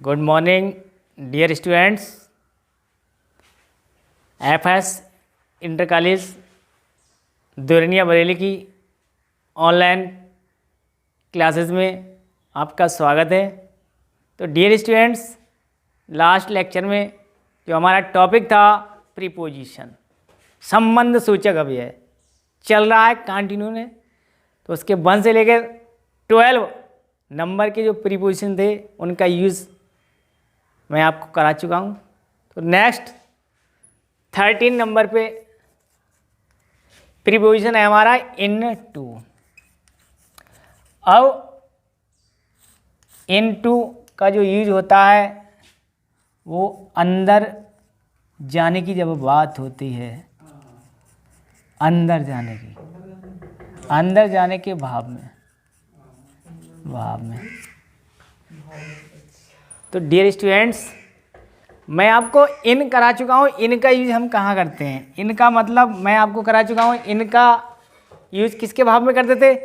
Good morning dear students. FS inter college Durania Bareilly की online classes में आपका स्वागत है। तो डियर स्टूडेंट्स, लास्ट लेक्चर में जो हमारा टॉपिक था प्रीपोजिशन, संबंध सूचक अव्यय चल रहा है कंटिन्यू ने। तो उसके 1 से लेकर 12 नंबर के जो प्रीपोजिशन थे उनका यूज़ मैं आपको करा चुका हूँ। तो नेक्स्ट 13 नंबर पे प्रीपोजिशन है हमारा इन टू। अब इन टू का जो यूज होता है वो अंदर जाने की जब बात होती है, अंदर जाने के भाव में तो डियर स्टूडेंट्स, मैं आपको इन करा चुका हूँ। इनका यूज हम कहाँ करते हैं? इनका मतलब मैं आपको करा चुका हूँ। इनका यूज किसके भाव में करते थे?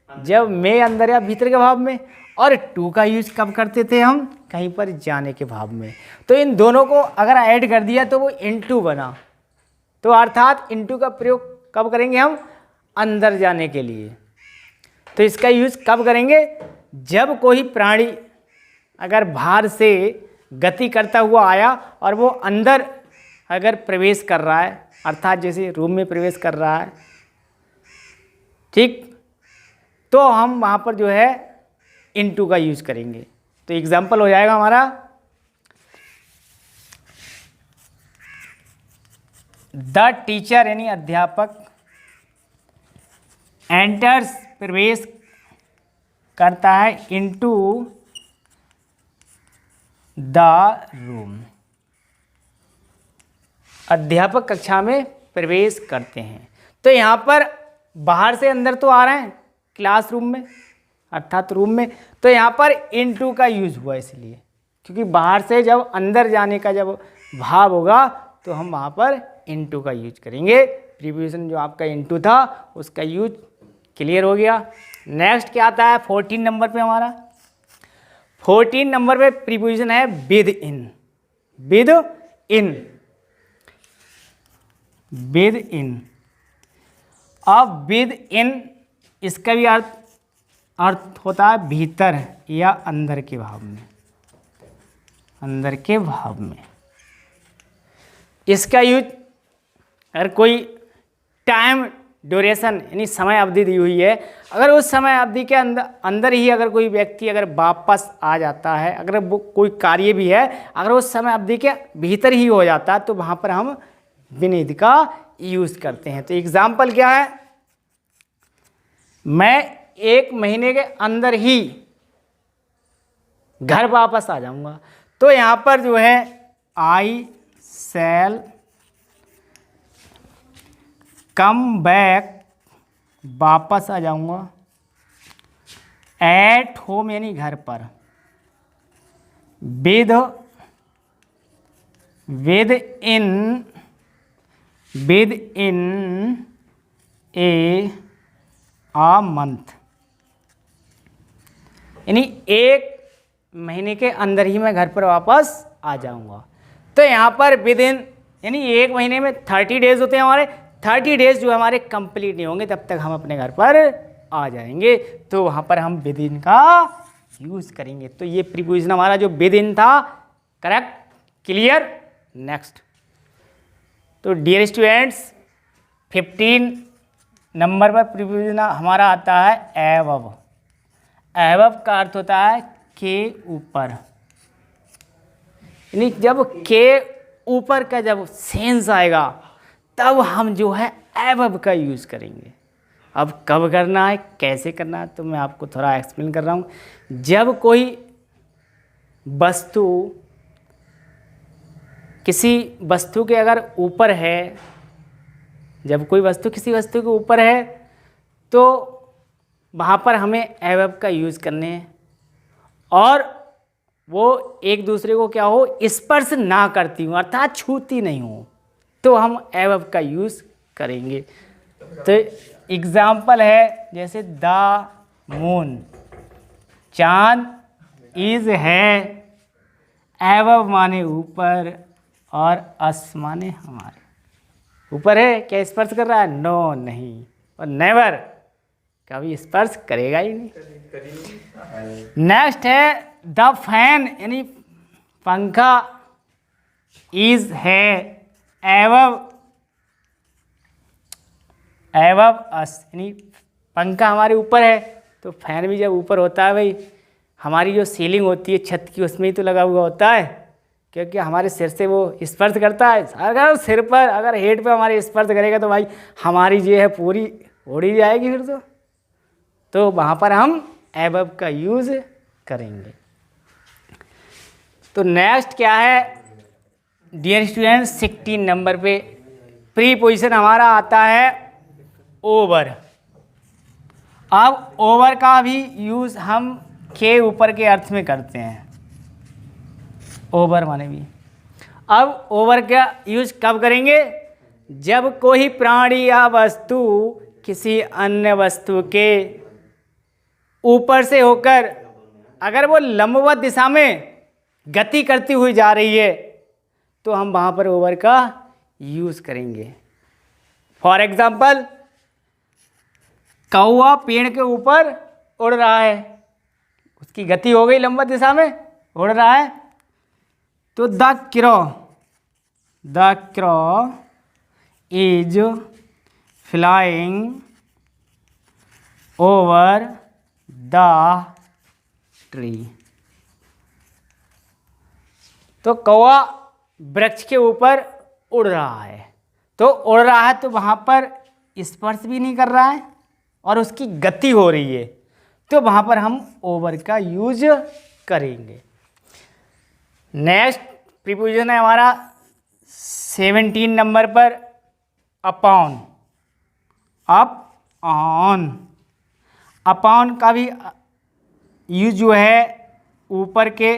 जब मैं अंदर या भीतर के भाव में। और टू का यूज कब करते थे? हम कहीं पर जाने के भाव में। तो इन दोनों को अगर ऐड कर दिया तो वो इनटू बना। तो अर्थात इनटू का प्रयोग कब करेंगे? हम अंदर जाने के लिए। तो इसका यूज कब करेंगे? जब कोई प्राणी अगर बाहर से गति करता हुआ आया और वो अंदर अगर प्रवेश कर रहा है, अर्थात जैसे रूम में प्रवेश कर रहा है, ठीक, तो हम वहाँ पर जो है इनटू का यूज करेंगे। तो एग्जाम्पल हो जाएगा हमारा द टीचर यानी अध्यापक एंटर्स प्रवेश करता है इनटू द रूम। अध्यापक कक्षा में प्रवेश करते हैं। तो यहाँ पर बाहर से अंदर तो आ रहे हैं क्लासरूम में, अर्थात रूम में। तो यहाँ पर इनटू का यूज हुआ इसलिए क्योंकि बाहर से जब अंदर जाने का जब भाव होगा तो हम वहाँ पर इनटू का यूज करेंगे। प्रीपोजिशन जो आपका इनटू था उसका यूज क्लियर हो गया। नेक्स्ट क्या आता है 14 नंबर पे? हमारा 14 नंबर पे प्रीपोजिशन है विद इन। With in. अब विद इन इसका भी अर्थ होता है भीतर या अंदर के भाव में। इसका यूज अगर कोई टाइम ड्यूरेशन यानी समय अवधि दी हुई है, अगर उस समय अवधि के अंदर ही अगर कोई व्यक्ति अगर वापस आ जाता है, अगर वो कोई कार्य भी है अगर उस समय अवधि के भीतर ही हो जाता है तो वहाँ पर हम विनिध का यूज करते हैं। तो एग्जाम्पल क्या है? मैं 1 महीने के अंदर ही घर वापस आ जाऊंगा। तो यहाँ पर जो है आई शैल कम बैक, वापस आ जाऊंगा। एट होम यानी घर पर। विद इन ए मंथ यानी 1 महीने के अंदर ही मैं घर पर वापस आ जाऊंगा। तो यहाँ पर विद इन यानी 1 महीने में 30 डेज होते हैं हमारे। 30 डेज जो हमारे कंप्लीट नहीं होंगे तब तक हम अपने घर पर आ जाएंगे। तो वहाँ पर हम विद इन का यूज़ करेंगे। तो ये प्रीपोजिशन हमारा जो विद इन था, करेक्ट, क्लियर। नेक्स्ट, तो डियर स्टूडेंट्स 15 नंबर पर प्रीपोजिशन हमारा आता है एबव। एबव का अर्थ होता है के ऊपर, यानी जब के ऊपर का जब सेंस आएगा तब हम जो है एबव का यूज़ करेंगे। अब कब करना है, कैसे करना है, तो मैं आपको थोड़ा एक्सप्लेन कर रहा हूँ। जब कोई वस्तु किसी वस्तु के अगर ऊपर है, जब कोई वस्तु किसी वस्तु के ऊपर है तो वहाँ पर हमें एबव का यूज़ करने हैं और वो एक दूसरे को क्या हो, स्पर्श ना करती हूँ, अर्थात छूती नहीं हो, तो हम एबव का यूज़ करेंगे। तो एग्जाम्पल है जैसे द मून, चांद इज है एवब माने ऊपर और अस माने हमारे। ऊपर है क्या स्पर्श कर रहा है? नो नहीं, और नेवर कभी स्पर्श करेगा ही नहीं। नेक्स्ट है द फैन यानी पंखा इज है एवब अस यानी पंखा हमारे ऊपर है, तो फैन भी जब ऊपर होता है भाई, हमारी जो सीलिंग होती है छत की उसमें ही तो लगा हुआ होता है, क्योंकि हमारे सिर से वो स्पर्श करता है। अगर सिर पर अगर हेड पे हमारे स्पर्श करेगा तो भाई हमारी जो है पूरी उड़ ही जाएगी फिर तो वहाँ पर हम एबव का यूज़ करेंगे। तो नेक्स्ट क्या है डियर स्टूडेंट्स, 16 नंबर पे प्रीपोजिशन हमारा आता है ओवर। अब ओवर का भी यूज़ हम के ऊपर के अर्थ में करते हैं, ओवर माने भी। अब ओवर का यूज कब करेंगे? जब कोई प्राणी या वस्तु किसी अन्य वस्तु के ऊपर से होकर अगर वो लंबवत दिशा में गति करती हुई जा रही है तो हम वहाँ पर ओवर का यूज़ करेंगे। फॉर एग्जाम्पल, कौवा पेड़ के ऊपर उड़ रहा है, उसकी गति हो गई लंबवत दिशा में, उड़ रहा है, तो the क्रॉ is flying over the tree. तो कौवा वृक्ष के ऊपर उड़ रहा है, तो उड़ रहा है तो वहाँ पर स्पर्श भी नहीं कर रहा है और उसकी गति हो रही है, तो वहाँ पर हम ओवर का यूज करेंगे। नेक्स्ट प्रीपोजिशन है हमारा 17 नंबर पर अपॉन। अपॉन का भी यूज जो है ऊपर के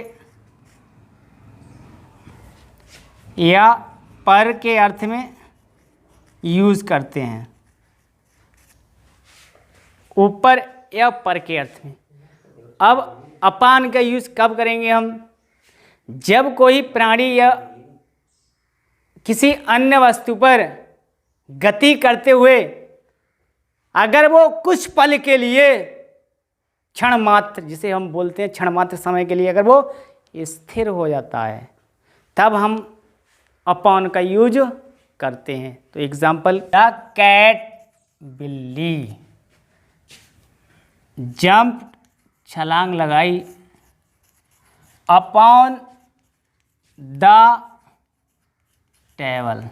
या पर के अर्थ में यूज करते हैं, ऊपर या पर के अर्थ में। अब अपान का यूज कब करेंगे हम? जब कोई प्राणी या किसी अन्य वस्तु पर गति करते हुए अगर वो कुछ पल के लिए क्षण मात्र, जिसे हम बोलते हैं क्षण मात्र समय के लिए, अगर वो स्थिर हो जाता है तब हम अपॉन का यूज करते हैं। तो एग्जाम्पल, द कैट बिल्ली जंप छलांग लगाई अपॉन द टेबल।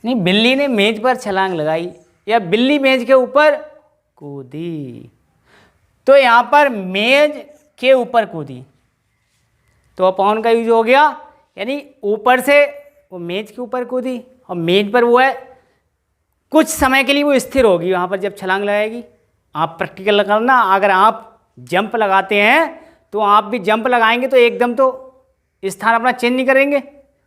नहीं, बिल्ली ने मेज पर छलांग लगाई या बिल्ली मेज के ऊपर कूदी, तो यहाँ पर मेज के ऊपर कूदी तो अपॉन का यूज हो गया, यानी ऊपर से वो मेज के ऊपर कूदी और मेज पर वो है कुछ समय के लिए वो स्थिर होगी वहाँ पर जब छलांग लगाएगी। आप प्रैक्टिकल करना, अगर आप जंप लगाते हैं तो आप भी जंप लगाएंगे तो एकदम तो स्थान अपना चेंज नहीं करेंगे।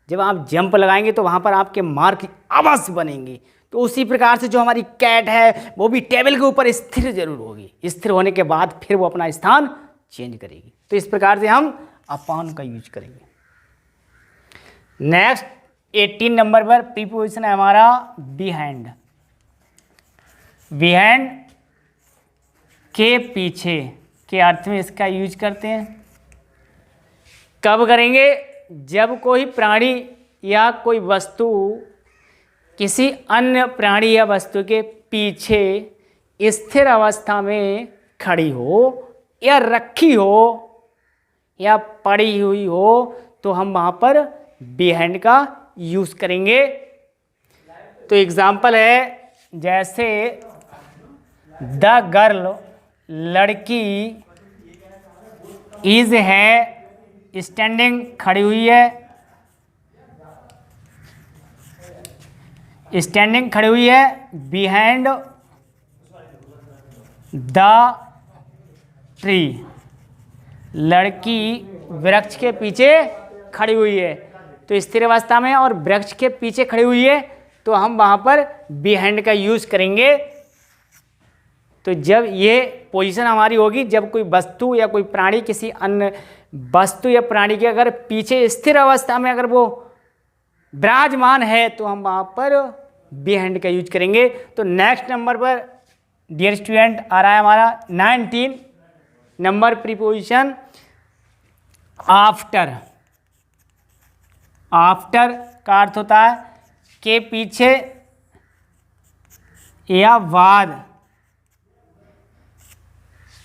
जब आप जंप लगाएंगे तो वहाँ पर आपके मार्क अवश्य बनेंगे। तो उसी प्रकार से जो हमारी कैट है वो भी टेबल के ऊपर स्थिर जरूर होगी, स्थिर होने के बाद फिर वो अपना स्थान चेंज करेगी। तो इस प्रकार से हम अपॉन का यूज करेंगे। नेक्स्ट 18 नंबर पर प्रीपोजिशन है हमारा बिहाइंड। बिहाइंड के पीछे के अर्थ में इसका यूज करते हैं। कब करेंगे? जब कोई प्राणी या कोई वस्तु किसी अन्य प्राणी या वस्तु के पीछे स्थिर अवस्था में खड़ी हो या रखी हो या पड़ी हुई हो तो हम वहाँ पर बिहाइंड का यूज़ करेंगे। तो एग्जाम्पल है, जैसे द गर्ल लड़की इज है स्टैंडिंग खड़ी हुई है, स्टैंडिंग खड़ी हुई है बिहाइंड द ट्री। लड़की वृक्ष के पीछे खड़ी हुई है, तो स्थिर अवस्था में और वृक्ष के पीछे खड़ी हुई है तो हम वहाँ पर बिहाइंड का यूज़ करेंगे। तो जब ये पोजीशन हमारी होगी जब कोई वस्तु या कोई प्राणी किसी अन्य वस्तु या प्राणी के अगर पीछे स्थिर अवस्था में अगर वो विराजमान है तो हम वहाँ पर बिहाइंड का यूज करेंगे। तो नेक्स्ट नंबर पर डियर स्टूडेंट आ रहा है हमारा 19 नंबर प्रीपोजिशन आफ्टर। आफ्टर का अर्थ होता है के पीछे या बाद।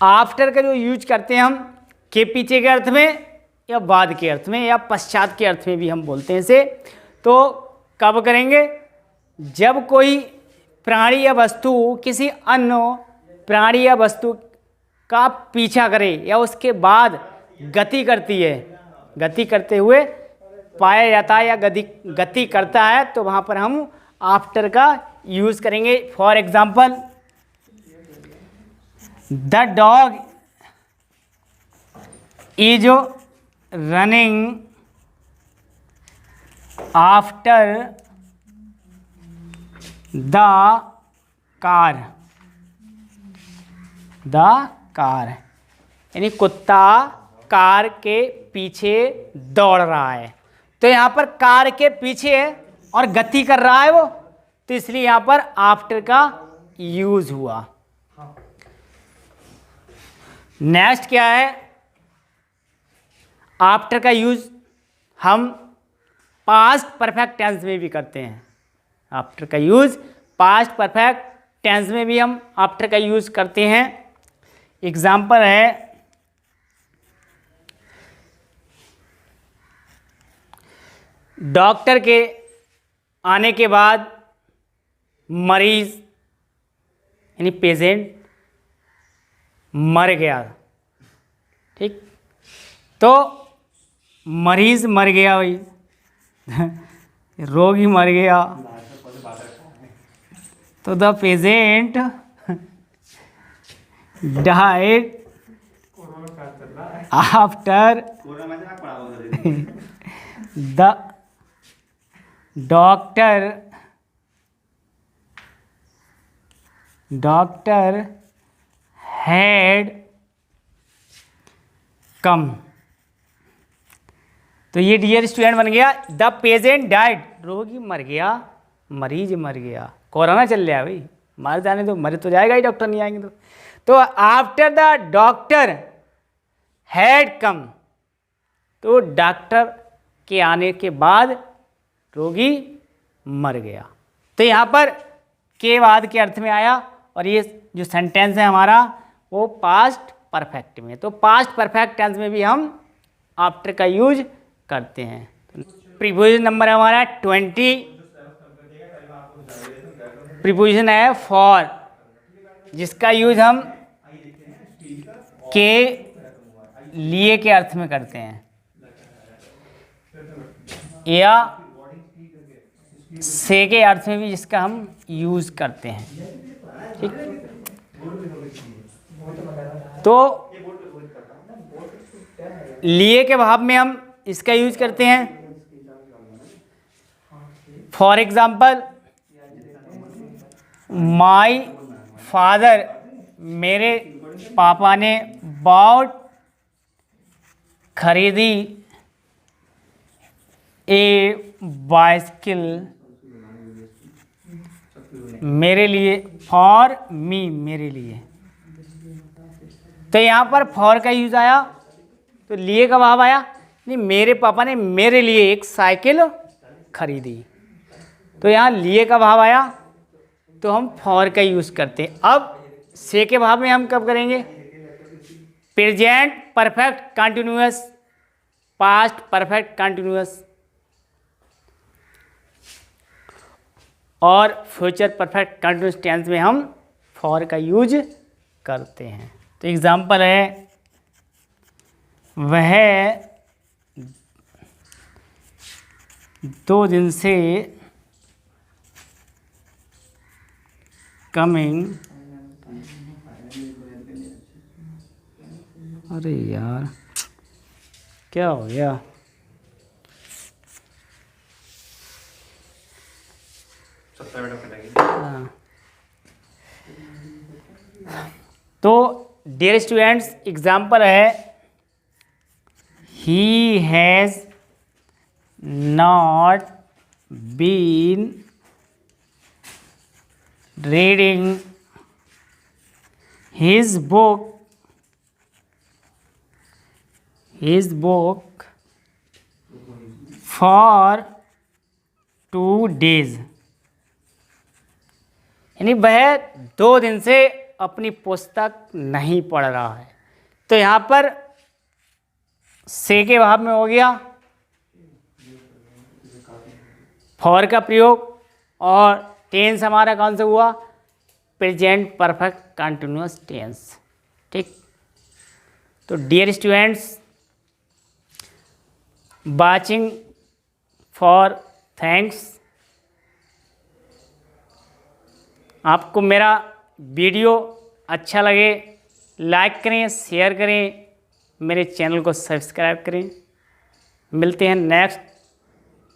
आफ्टर का जो यूज करते हैं हम के पीछे के अर्थ में या बाद के अर्थ में या पश्चात के अर्थ में भी हम बोलते हैं इसे। तो कब करेंगे? जब कोई प्राणी या वस्तु किसी अन्य प्राणी या वस्तु का पीछा करे या उसके बाद गति करती है, गति करते हुए पाया जाता है या गति करता है, तो वहाँ पर हम आफ्टर का यूज़ करेंगे। For example, the dog is running after the car. The car यानी कुत्ता कार के पीछे दौड़ रहा है। तो यहाँ पर कार के पीछे है और गति कर रहा है वो, तो इसलिए यहाँ पर आफ्टर का यूज हुआ। नेक्स्ट क्या है? आफ्टर का यूज हम पास्ट परफेक्ट टेंस में भी करते हैं। आफ्टर का यूज पास्ट परफेक्ट टेंस में भी हम आफ्टर का यूज करते हैं। एग्जाम्पल है, डॉक्टर के आने के बाद मरीज यानी पेशेंट मर गया। ठीक, तो मरीज मर गया, भाई रोगी मर गया, तो the patient died after the doctor had come. तो ये डियर स्टूडेंट बन गया द पेशेंट डाइड, रोगी मर गया, मरीज मर गया। कोरोना चल रहा है भाई, मर जाने तो मर तो जाएगा ही, डॉक्टर नहीं आएंगे तो after the doctor had come, तो डॉक्टर के आने के बाद रोगी मर गया। तो यहाँ पर के बाद के अर्थ में आया, और ये जो सेंटेंस है हमारा वो पास्ट परफेक्ट में। तो पास्ट परफेक्ट टेंस में भी हम आफ्टर का यूज करते हैं। प्रीपोजिशन नंबर हमारा 20, प्रीपोजिशन है फॉर, जिसका यूज हम के लिए के अर्थ में करते हैं या से के अर्थ में भी जिसका हम यूज करते हैं। ठीक, तो लिए के भाव में हम इसका यूज करते हैं। फॉर एग्जाम्पल, माई फादर, मेरे पापा ने बॉट खरीदी ए बाइसिकल मेरे लिए, फॉर मी, मेरे लिए। तो यहाँ पर फॉर का यूज आया तो लिए का भाव आया, नहीं मेरे पापा ने मेरे लिए एक साइकिल खरीदी, तो यहाँ लिए का भाव आया तो हम फॉर का यूज करते हैं। अब से के भाव में हम कब करेंगे? Present perfect continuous, past perfect continuous और फ्यूचर परफेक्ट कंटिन्यूअस टेंस में हम फॉर का यूज करते हैं। तो एग्जाम्पल है, वह 2 दिन से कमिंग, अरे यार क्या हो गया? हाँ। तो डियर स्टूडेंट्स, एग्जाम्पल है, he has not been reading his book for 2 days। यानी वह 2 दिन से अपनी पुस्तक नहीं पढ़ रहा है। तो यहाँ पर से के भाव में हो गया फॉर का प्रयोग, और टेंस हमारा कौन सा हुआ, प्रेजेंट परफेक्ट कंटिन्यूअस टेंस। ठीक, तो dear students, watching for thanks. आपको मेरा वीडियो अच्छा लगे लाइक करें, शेयर करें, मेरे चैनल को सब्सक्राइब करें। मिलते हैं नेक्स्ट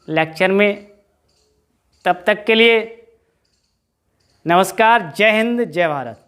लेक्चर में, तब तक के लिए नमस्कार। जय हिंद, जय भारत।